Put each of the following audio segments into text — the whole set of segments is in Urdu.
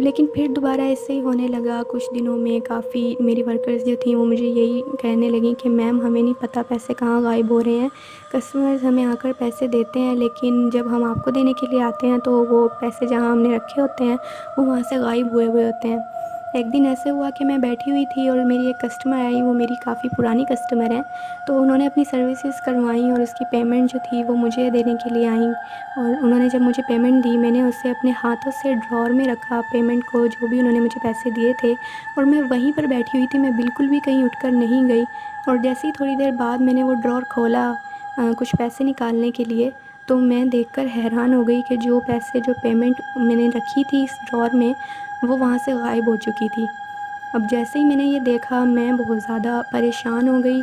لیکن پھر دوبارہ ایسے ہی ہونے لگا کچھ دنوں میں. کافی میری ورکرز جو تھیں وہ مجھے یہی کہنے لگیں کہ میم ہمیں نہیں پتہ پیسے کہاں غائب ہو رہے ہیں. کسٹمرز ہمیں آ کر پیسے دیتے ہیں لیکن جب ہم آپ کو دینے کے لیے آتے ہیں تو وہ پیسے جہاں ہم نے رکھے ہوتے ہیں وہ وہاں سے غائب ہوئے ہوتے ہیں. ایک دن ایسے ہوا کہ میں بیٹھی ہوئی تھی اور میری ایک کسٹمر آئی. وہ میری کافی پرانی کسٹمر ہیں. تو انہوں نے اپنی سروسز کروائیں اور اس کی پیمنٹ جو تھی وہ مجھے دینے کے لیے آئیں. اور انہوں نے جب مجھے پیمنٹ دی میں نے اسے اپنے ہاتھوں سے ڈراور میں رکھا پیمنٹ کو, جو بھی انہوں نے مجھے پیسے دیے تھے, اور میں وہیں پر بیٹھی ہوئی تھی. میں بالکل بھی کہیں اٹھ کر نہیں گئی. اور جیسے ہی تھوڑی دیر بعد میں نے وہ ڈراور کھولا کچھ پیسے نکالنے کے لیے, تو میں دیکھ کر حیران ہو گئی کہ جو پیسے جو پیمنٹ میں نے رکھی تھی اس ڈراور میں وہ وہاں سے غائب ہو چکی تھی. اب جیسے ہی میں نے یہ دیکھا میں بہت زیادہ پریشان ہو گئی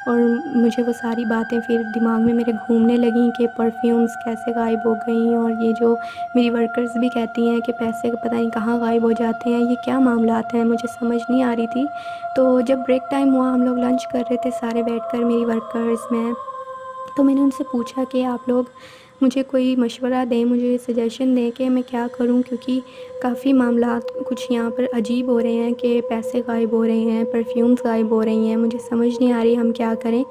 اور مجھے وہ ساری باتیں پھر دماغ میں میرے گھومنے لگیں کہ پرفیومز کیسے غائب ہو گئیں, اور یہ جو میری ورکرز بھی کہتی ہیں کہ پیسے پتہ نہیں کہاں غائب ہو جاتے ہیں, یہ کیا معاملات ہیں, مجھے سمجھ نہیں آ رہی تھی. تو جب بریک ٹائم ہوا ہم لوگ لنچ کر رہے تھے سارے بیٹھ کر, میری ورکرز میں, تو میں نے ان سے پوچھا کہ آپ لوگ مجھے کوئی مشورہ دیں, مجھے سجیشن دیں کہ میں کیا کروں, کیونکہ کافی معاملات کچھ یہاں پر عجیب ہو رہے ہیں کہ پیسے غائب ہو رہے ہیں, پرفیومز غائب ہو رہی ہیں, مجھے سمجھ نہیں آ رہی ہم کیا کریں.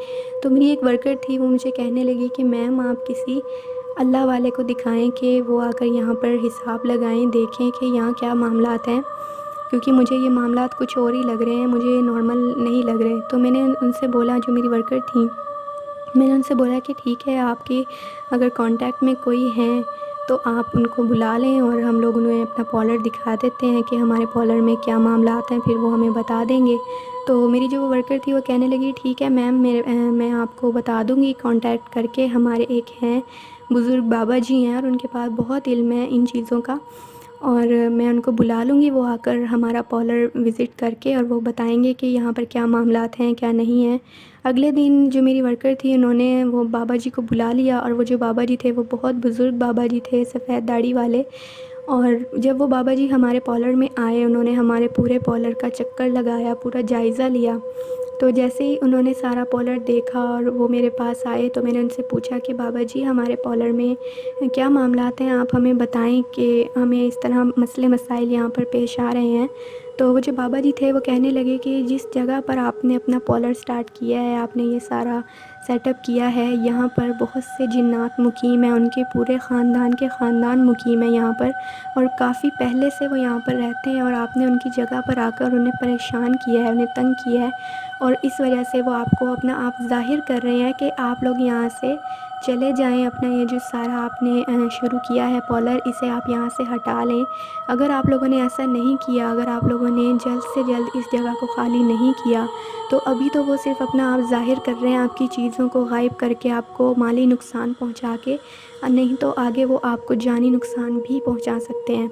تو میری ایک ورکر تھی وہ مجھے کہنے لگی کہ میم آپ کسی اللہ والے کو دکھائیں کہ وہ آ کر یہاں پر حساب لگائیں, دیکھیں کہ یہاں کیا معاملات ہیں, کیونکہ مجھے یہ معاملات کچھ اور ہی لگ رہے ہیں, مجھے نارمل نہیں لگ رہے. تو میں نے ان سے بولا, جو میری ورکر تھیں, میں نے ان سے بولا کہ ٹھیک ہے آپ کے اگر کانٹیکٹ میں کوئی ہیں تو آپ ان کو بلا لیں اور ہم لوگ انہیں اپنا پارلر دکھا دیتے ہیں کہ ہمارے پارلر میں کیا معاملات ہیں, پھر وہ ہمیں بتا دیں گے. تو میری جو ورکر تھی وہ کہنے لگی ٹھیک ہے میم میں آپ کو بتا دوں گی کانٹیکٹ کر کے. ہمارے ایک ہیں بزرگ بابا جی ہیں اور ان کے پاس بہت علم ہے ان چیزوں کا, اور میں ان کو بلا لوں گی, وہ آ کر ہمارا پارلر وزٹ کر کے اور وہ بتائیں گے کہ یہاں پر کیا معاملات ہیں کیا نہیں ہیں. اگلے دن جو میری ورکر تھی انہوں نے وہ بابا جی کو بلا لیا, اور وہ جو بابا جی تھے وہ بہت بزرگ بابا جی تھے, سفید داڑھی والے. اور جب وہ بابا جی ہمارے پارلر میں آئے انہوں نے ہمارے پورے پارلر کا چکر لگایا, پورا جائزہ لیا. تو جیسے ہی انہوں نے سارا پارلر دیکھا اور وہ میرے پاس آئے تو میں نے ان سے پوچھا کہ بابا جی ہمارے پارلر میں کیا معاملات ہیں, آپ ہمیں بتائیں کہ ہمیں اس طرح مسئلے مسائل یہاں پر پیش آ رہے ہیں. تو وہ جو بابا جی تھے وہ کہنے لگے کہ جس جگہ پر آپ نے اپنا پارلر سٹارٹ کیا ہے, آپ نے یہ سارا سیٹ اپ کیا ہے, یہاں پر بہت سے جنات مقیم ہیں, ان کے پورے خاندان کے خاندان مقیم ہیں یہاں پر, اور کافی پہلے سے وہ یہاں پر رہتے ہیں, اور آپ نے ان کی جگہ پر آ کر انہیں پریشان کیا ہے, انہیں تنگ کیا ہے, اور اس وجہ سے وہ آپ کو اپنا آپ ظاہر کر رہے ہیں کہ آپ لوگ یہاں سے چلے جائیں, اپنا یہ جو سارا آپ نے شروع کیا ہے پارلر اسے آپ یہاں سے ہٹا لیں. اگر آپ لوگوں نے ایسا نہیں کیا, اگر آپ لوگوں نے جلد سے جلد اس جگہ کو خالی نہیں کیا تو ابھی تو وہ صرف اپنا آپ ظاہر کر رہے ہیں, آپ کی چیزوں کو غائب کر کے آپ کو مالی نقصان پہنچا کے, نہیں تو آگے وہ آپ کو جانی نقصان بھی پہنچا سکتے ہیں.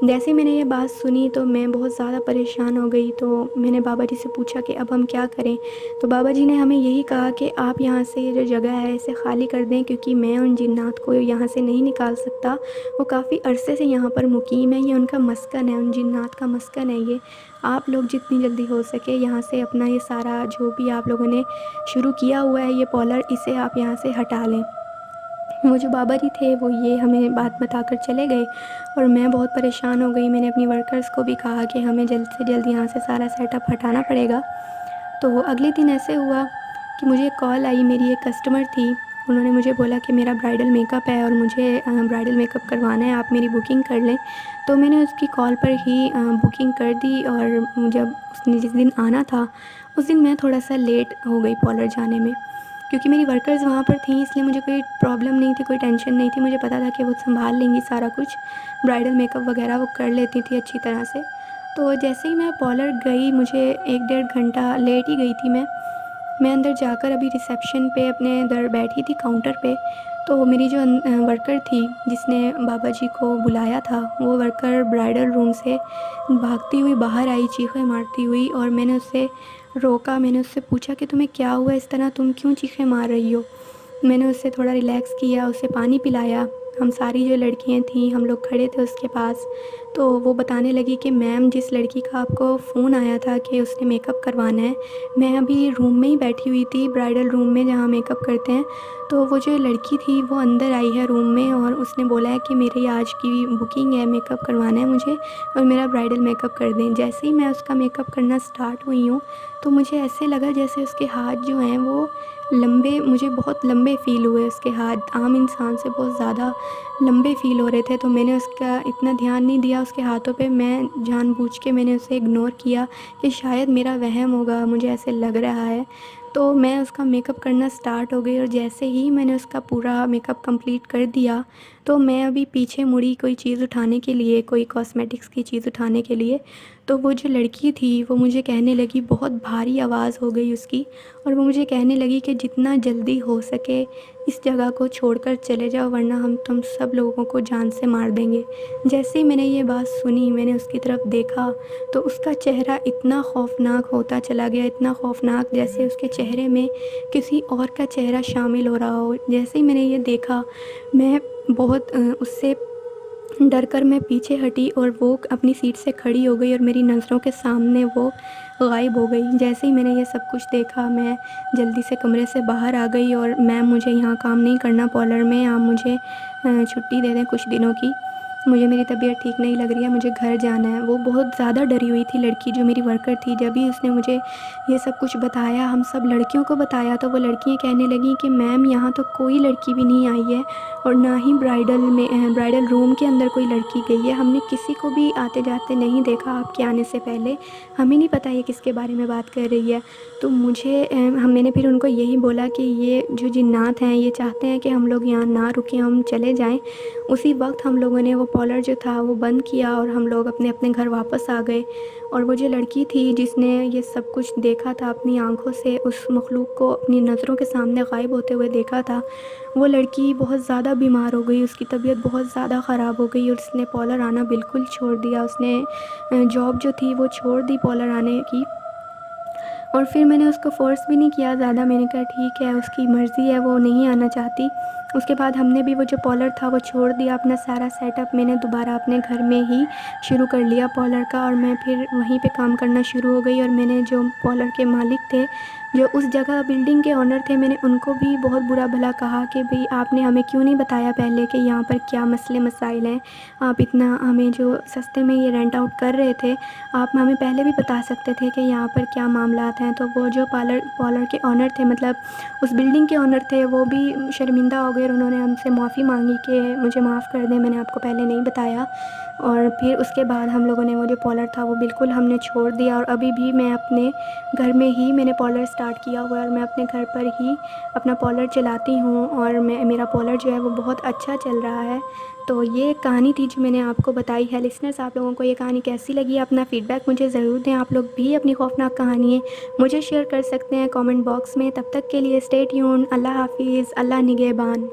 جیسے میں نے یہ بات سنی تو میں بہت زیادہ پریشان ہو گئی. تو میں نے بابا جی سے پوچھا کہ اب ہم کیا کریں. تو بابا جی نے ہمیں یہی کہا کہ آپ یہاں سے یہ جو جگہ ہے اسے خالی کر دیں, کیونکہ میں ان جنات کو یہاں سے نہیں نکال سکتا, وہ کافی عرصے سے یہاں پر مقیم ہے, یہ ان کا مسکن ہے, ان جنات کا مسکن ہے یہ. آپ لوگ جتنی جلدی ہو سکے یہاں سے اپنا یہ سارا جو بھی آپ لوگوں نے شروع کیا ہوا ہے یہ پارلر اسے آپ یہاں سے ہٹا لیں. وہ جو بابا جی تھے وہ یہ ہمیں بات بتا کر چلے گئے, اور میں بہت پریشان ہو گئی. میں نے اپنی ورکرز کو بھی کہا کہ ہمیں جلد سے جلد یہاں سے سارا سیٹ اپ ہٹانا پڑے گا. تو اگلے دن ایسے ہوا کہ مجھے ایک کال آئی, میری ایک کسٹمر تھی, انہوں نے مجھے بولا کہ میرا برائڈل میک اپ ہے اور مجھے برائڈل میک اپ کروانا ہے, آپ میری بکنگ کر لیں. تو میں نے اس کی کال پر ہی بکنگ کر دی, اور جب اس نے جس دن آنا تھا اس دن میں تھوڑا سا لیٹ ہو گئی پارلر جانے میں, کیونکہ میری ورکرز وہاں پر تھیں, اس لیے مجھے کوئی پرابلم نہیں تھی, کوئی ٹینشن نہیں تھی. مجھے پتہ تھا کہ وہ سنبھال لیں گی سارا کچھ, برائڈل میک اپ وغیرہ وہ کر لیتی تھی اچھی طرح سے. تو جیسے ہی میں پارلر گئی, مجھے 1-1.5 گھنٹہ لیٹ ہی گئی تھی میں اندر جا کر ابھی ریسیپشن پہ اپنے ادھر بیٹھی تھی کاؤنٹر پہ. تو میری جو ورکر تھی جس نے بابا جی کو بلایا تھا, وہ ورکر برائڈل روم سے بھاگتی ہوئی باہر آئی چیخیں مارتی ہوئی, اور میں نے اسے روکا. میں نے اس سے پوچھا کہ تمہیں کیا ہوا اس طرح, تم کیوں چیخیں مار رہی ہو. میں نے اس سے تھوڑا ریلیکس کیا, اسے پانی پلایا. ہم ساری جو لڑکیاں تھیں ہم لوگ کھڑے تھے اس کے پاس. تو وہ بتانے لگی کہ میم جس لڑکی کا آپ کو فون آیا تھا کہ اس نے میک اپ کروانا ہے، میں ابھی روم میں ہی بیٹھی ہوئی تھی، برائڈل روم میں جہاں میک اپ کرتے ہیں، تو وہ جو لڑکی تھی وہ اندر آئی ہے روم میں اور اس نے بولا ہے کہ میری آج کی بکنگ ہے، میک اپ کروانا ہے مجھے اور میرا برائڈل میک اپ کر دیں۔ جیسے ہی میں اس کا میک اپ کرنا سٹارٹ ہوئی ہوں تو مجھے ایسے لگا جیسے اس کے ہاتھ جو ہیں وہ لمبے، مجھے بہت لمبے فیل ہوئے، اس کے ہاتھ عام انسان سے بہت زیادہ لمبے فیل ہو رہے تھے۔ تو میں نے اس کا اتنا دھیان نہیں دیا اس کے ہاتھوں پہ، میں جان بوجھ کے میں نے اسے اگنور کیا کہ شاید میرا وہم ہوگا، مجھے ایسے لگ رہا ہے۔ تو میں اس کا میک اپ کرنا سٹارٹ ہو گئی اور جیسے ہی میں نے اس کا پورا میک اپ کمپلیٹ کر دیا تو میں ابھی پیچھے مڑی کوئی چیز اٹھانے کے لیے، کوئی کاسمیٹکس کی چیز اٹھانے کے لیے، تو وہ جو لڑکی تھی وہ مجھے کہنے لگی، بہت بھاری آواز ہو گئی اس کی، اور وہ مجھے کہنے لگی کہ جتنا جلدی ہو سکے اس جگہ کو چھوڑ کر چلے جاؤ ورنہ ہم تم سب لوگوں کو جان سے مار دیں گے۔ جیسے ہی میں نے یہ بات سنی، میں نے اس کی طرف دیکھا تو اس کا چہرہ اتنا خوفناک ہوتا چلا گیا، اتنا خوفناک جیسے اس کے چہرے میں کسی اور کا چہرہ شامل ہو رہا ہو۔ جیسے ہی میں نے یہ دیکھا میں بہت اس سے ڈر کر میں پیچھے ہٹی اور وہ اپنی سیٹ سے کھڑی ہو گئی اور میری نظروں کے سامنے وہ غائب ہو گئی۔ جیسے ہی میں نے یہ سب کچھ دیکھا میں جلدی سے کمرے سے باہر آ گئی اور میم مجھے یہاں کام نہیں کرنا پارلر میں، آپ مجھے چھٹی دے دیں کچھ دنوں کی، مجھے میری طبیعت ٹھیک نہیں لگ رہی ہے، مجھے گھر جانا ہے۔ وہ بہت زیادہ ڈری ہوئی تھی لڑکی جو میری ورکر تھی۔ جب ہی اس نے مجھے یہ سب کچھ بتایا، ہم سب لڑکیوں کو بتایا، تو وہ لڑکیاں کہنے لگیں کہ میم یہاں تو کوئی لڑکی بھی نہیں آئی ہے اور نہ ہی برائڈل روم کے اندر کوئی لڑکی گئی ہے، ہم نے کسی کو بھی آتے جاتے نہیں دیکھا آپ کے آنے سے پہلے، ہمیں نہیں پتہ یہ کس کے بارے میں بات کر رہی ہے۔ تو میں نے پھر ان کو یہی بولا کہ یہ جو جنات ہیں یہ چاہتے ہیں کہ ہم لوگ یہاں نہ رکیں، ہم چلے جائیں۔ اسی وقت ہم لوگوں نے وہ پارلر جو تھا وہ بند کیا اور ہم لوگ اپنے اپنے گھر واپس آ گئے۔ اور وہ جو لڑکی تھی جس نے یہ سب کچھ دیکھا تھا اپنی آنکھوں سے، اس مخلوق کو اپنی نظروں کے سامنے غائب ہوتے ہوئے دیکھا تھا، وہ لڑکی بہت زیادہ بیمار ہو گئی، اس کی طبیعت بہت زیادہ خراب ہو گئی اور اس نے پارلر آنا بالکل چھوڑ دیا، اس نے جاب جو تھی وہ چھوڑ دی پارلر آنے کی۔ اور پھر میں نے اس کو فورس بھی نہیں کیا زیادہ، میں نے کہا ٹھیک ہے اس کی مرضی ہے، وہ نہیں آنا چاہتی۔ اس کے بعد ہم نے بھی وہ جو پارلر تھا وہ چھوڑ دیا، اپنا سارا سیٹ اپ میں نے دوبارہ اپنے گھر میں ہی شروع کر لیا پارلر کا، اور میں پھر وہیں پہ کام کرنا شروع ہو گئی۔ اور میں نے جو پارلر کے مالک تھے، جو اس جگہ بلڈنگ کے آنر تھے، میں نے ان کو بھی بہت برا بھلا کہا کہ بھئی آپ نے ہمیں کیوں نہیں بتایا پہلے کہ یہاں پر کیا مسئلے مسائل ہیں، آپ اتنا ہمیں جو سستے میں یہ رینٹ آؤٹ کر رہے تھے، آپ ہمیں پہلے بھی بتا سکتے تھے کہ یہاں پر کیا معاملات ہیں۔ تو وہ جو پارلر کے آنر تھے، مطلب اس بلڈنگ کے آنر تھے، وہ بھی شرمندہ ہو گئے اور انہوں نے ہم سے معافی مانگی کہ مجھے معاف کر دیں، میں نے آپ کو پہلے نہیں بتایا۔ اور پھر اس کے بعد ہم لوگوں نے وہ جو پارلر تھا وہ بالکل ہم نے چھوڑ دیا، اور ابھی بھی میں اپنے گھر میں ہی میں نے پارلر سٹارٹ کیا ہوا ہے اور میں اپنے گھر پر ہی اپنا پارلر چلاتی ہوں، اور میرا پارلر جو ہے وہ بہت اچھا چل رہا ہے۔ تو یہ ایک کہانی تھی جو میں نے آپ کو بتائی ہے۔ لسنرز، آپ لوگوں کو یہ کہانی کیسی لگی؟ اپنا فیڈ بیک مجھے ضرور دیں، آپ لوگ بھی اپنی خوفناک کہانی مجھے شیئر کر سکتے ہیں کامنٹ باکس میں۔ تب تک کے لیے اسٹے ٹیون، اللہ حافظ، اللہ نگہبان۔